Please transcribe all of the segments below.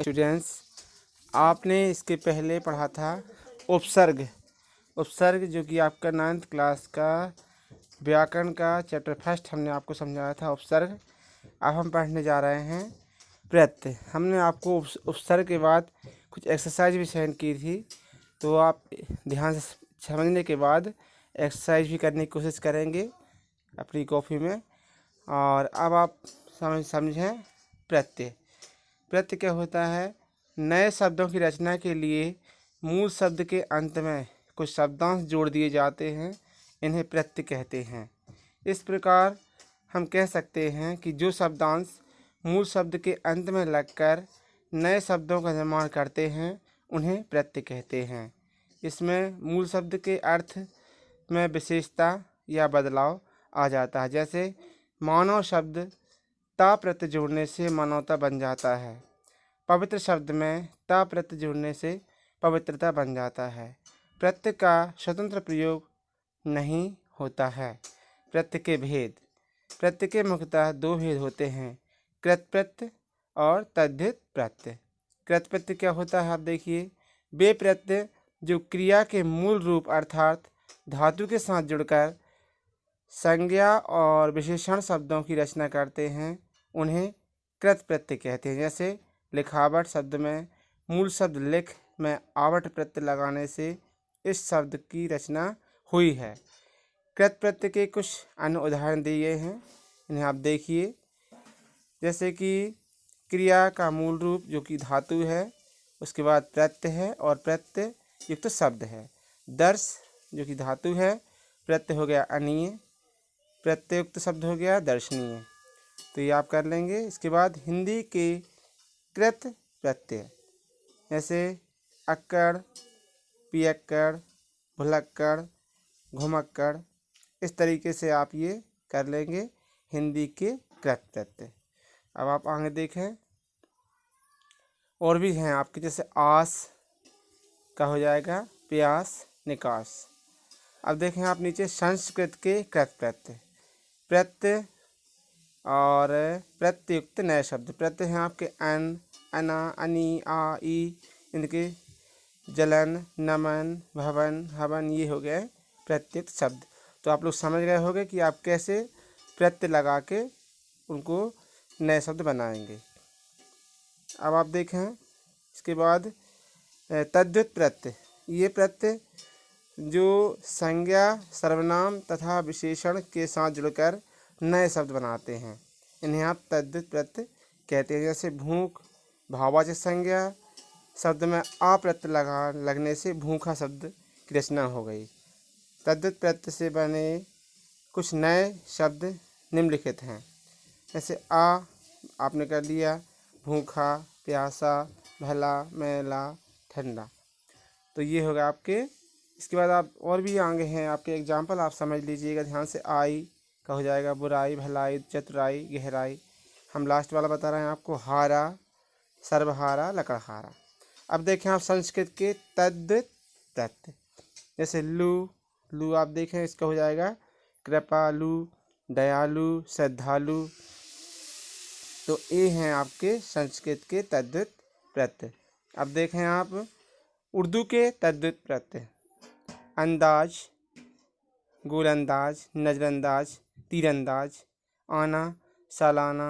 Students, आपने इसके पहले पढ़ा था उपसर्ग। उपसर्ग जो कि आपका 9th क्लास का व्याकरण का चैप्टर फर्स्ट हमने आपको समझाया था उपसर्ग। अब हम पढ़ने जा रहे हैं प्रत्यय। हमने आपको उपसर्ग के बाद कुछ एक्सरसाइज भी सेंड की थी, तो आप ध्यान से समझने के बाद एक्सरसाइज भी करने की कोशिश करेंगे अपनी कॉपी में। और अब आप समझें प्रत्यय। प्रत्यय क्या होता है? नए शब्दों की रचना के लिए मूल शब्द के अंत में कुछ शब्दांश जोड़ दिए जाते हैं, इन्हें प्रत्यय कहते हैं। इस प्रकार हम कह सकते हैं कि जो शब्दांश मूल शब्द के अंत में लगकर नए शब्दों का निर्माण करते हैं, उन्हें प्रत्यय कहते हैं। इसमें मूल शब्द के अर्थ में विशेषता या बदलाव आ जाता है। जैसे मानव शब्द ता प्रत्यय जोड़ने से मानवता बन जाता है। पवित्र शब्द में ता प्रत्यय जोड़ने से पवित्रता बन जाता है। प्रत्यय का स्वतंत्र प्रयोग नहीं होता है। प्रत्यय के भेद। प्रत्यय के मुख्यतः दो भेद होते हैं, कृत प्रत्यय और तद्धित प्रत्यय। कृत प्रत्यय क्या होता है? आप देखिए, वे प्रत्यय जो क्रिया के मूल रूप अर्थात धातु के साथ जुड़कर संज्ञा और विशेषण शब्दों की रचना करते हैं, उन्हें कृत प्रत्यय कहते हैं। जैसे लिखावट शब्द में मूल शब्द लिख में आवट प्रत्यय लगाने से इस शब्द की रचना हुई है। कृत प्रत्यय के कुछ अन्य उदाहरण दिए हैं, इन्हें आप देखिए। जैसे कि क्रिया का मूल रूप जो कि धातु है, उसके बाद प्रत्यय है और प्रत्यय युक्त शब्द है। दर्श जो कि धातु है, प्रत्यय हो गया अनीय, प्रत्ययुक्त शब्द हो गया दर्शनीय। तो ये आप कर लेंगे। इसके बाद हिंदी के कृत प्रत्यय जैसे अक्कड़, पियक्कड़, भुलक्कड़, घुमक्कड़, इस तरीके से आप ये कर लेंगे हिंदी के कृत प्रत्यय। अब आप आगे देखें, और भी हैं आपके, जैसे आस का हो जाएगा प्यास, निकास। अब देखें आप नीचे संस्कृत के कृत प्रत्यय। प्रत्यय और प्रत्ययुक्त नए शब्द। प्रत्यय हैं आपके अन, अना, अनी, आ, ई, इनके जलन, नमन, भवन, हवन, ये हो गए प्रत्ययुक्त शब्द। तो आप लोग समझ गए होंगे कि आप कैसे प्रत्यय लगा के उनको नए शब्द बनाएंगे। अब आप देखें इसके बाद तद्धित प्रत्यय। ये प्रत्यय जो संज्ञा, सर्वनाम तथा विशेषण के साथ जुड़कर नए शब्द बनाते हैं, इन्हें आप तद्धित प्रत्यय कहते हैं। जैसे भूख, भाववाचक संज्ञा शब्द में आ प्रत्यय लगने से भूखा शब्द की रचना हो गई। तद्धित प्रत्यय से बने कुछ नए शब्द निम्नलिखित हैं। जैसे आ आपने कर लिया, भूखा, प्यासा, भला, मैला, ठंडा। तो ये होगा आपके। इसके बाद आप और भी आगे हैं आपके एग्जाम्पल, आप समझ लीजिएगा ध्यान से। आई का हो जाएगा बुराई, भलाई, चतुराई, गहराई। हम लास्ट वाला बता रहे हैं आपको, हारा, सर्वहारा, लकड़हारा। अब देखें आप संस्कृत के तद्धित प्रत्यय। जैसे लू, लू आप देखें इसका हो जाएगा कृपालु, दयालु, श्रद्धालु। तो ये हैं आपके संस्कृत के तद्धित प्रत्यय। अब देखें आप उर्दू के तद्धित प्रत्यय। अंदाज, गोलंदाज, नजरअंदाज, तीरंदाज, आना, सालाना,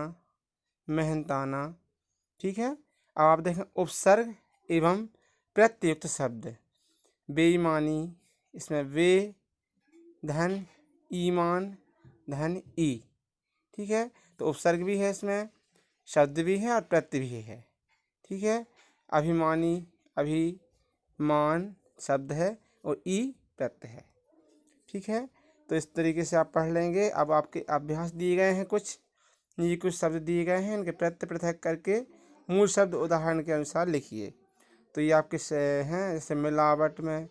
मेहनताना। ठीक है। अब आप देखें उपसर्ग एवं प्रत्ययुक्त शब्द। बेईमानी, इसमें वे, धन, ईमान, धन, ई। ठीक है। तो उपसर्ग भी है इसमें, शब्द भी है और प्रत्यय भी है। ठीक है। अभिमानी, अभिमान शब्द है और ई प्रत्यय है। ठीक है। तो इस तरीके से आप पढ़ लेंगे। अब आपके अभ्यास दिए गए हैं कुछ, ये कुछ शब्द दिए गए हैं, इनके प्रत्यय पृथक करके मूल शब्द उदाहरण के अनुसार लिखिए। तो ये आपके हैं, जैसे मिलावट में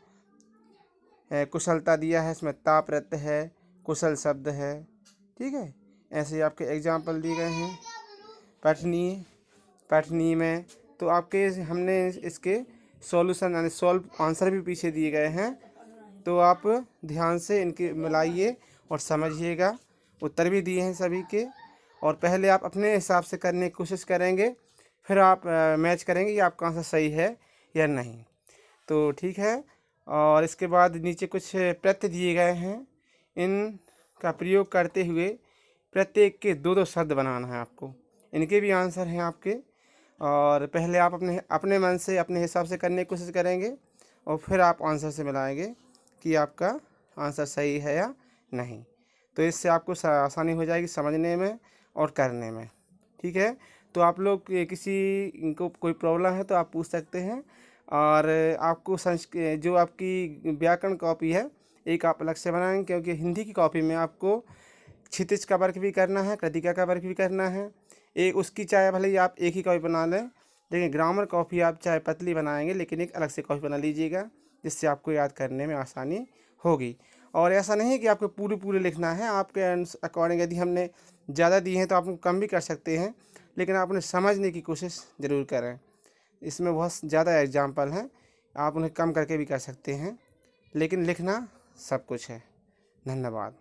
कुशलता दिया है, इसमें ता प्रत्यय है, कुशल शब्द है। ठीक है। ऐसे ही आपके एग्जाम्पल दिए गए हैं। पठनीय, पठनीय में तो आपके हमने इसके सॉल्यूशन यानी सॉल्व आंसर भी पीछे दिए गए हैं, तो आप ध्यान से इनके मिलाइए और समझिएगा। उत्तर भी दिए हैं सभी के, और पहले आप अपने हिसाब से करने की कोशिश करेंगे, फिर आप मैच करेंगे कि आपका आंसर सही है या नहीं। तो ठीक है। और इसके बाद नीचे कुछ प्रत्यय दिए गए हैं, इनका प्रयोग करते हुए प्रत्येक के दो दो शब्द बनाना है आपको। इनके भी आंसर हैं आपके। और पहले आप अपने अपने मन से अपने हिसाब से करने की कोशिश करेंगे और फिर आप आंसर से मिलाएंगे कि आपका आंसर सही है या नहीं। तो इससे आपको आसानी हो जाएगी समझने में और करने में। ठीक है। तो आप लोग किसी को कोई प्रॉब्लम है तो आप पूछ सकते हैं। और आपको जो आपकी व्याकरण कॉपी है एक आप अलग से बनाएंगे, क्योंकि हिंदी की कॉपी में आपको क्षितिज का वर्क भी करना है, कृतिका का वर्क भी करना है। एक उसकी चाहे भले ही आप एक ही कॉपी बना लें, लेकिन ग्रामर कॉपी आप चाहे पतली बनाएंगे लेकिन एक अलग से कॉपी बना लीजिएगा, जिससे आपको याद करने में आसानी होगी। और ऐसा नहीं है कि आपको पूरे पूरे लिखना है, आपके अकॉर्डिंग यदि हमने ज़्यादा दिए हैं तो आप कम भी कर सकते हैं, लेकिन आप उन्हें समझने की कोशिश ज़रूर करें। इसमें बहुत ज़्यादा एग्जाम्पल हैं, आप उन्हें कम करके भी कर सकते हैं, लेकिन लिखना सब कुछ है। धन्यवाद।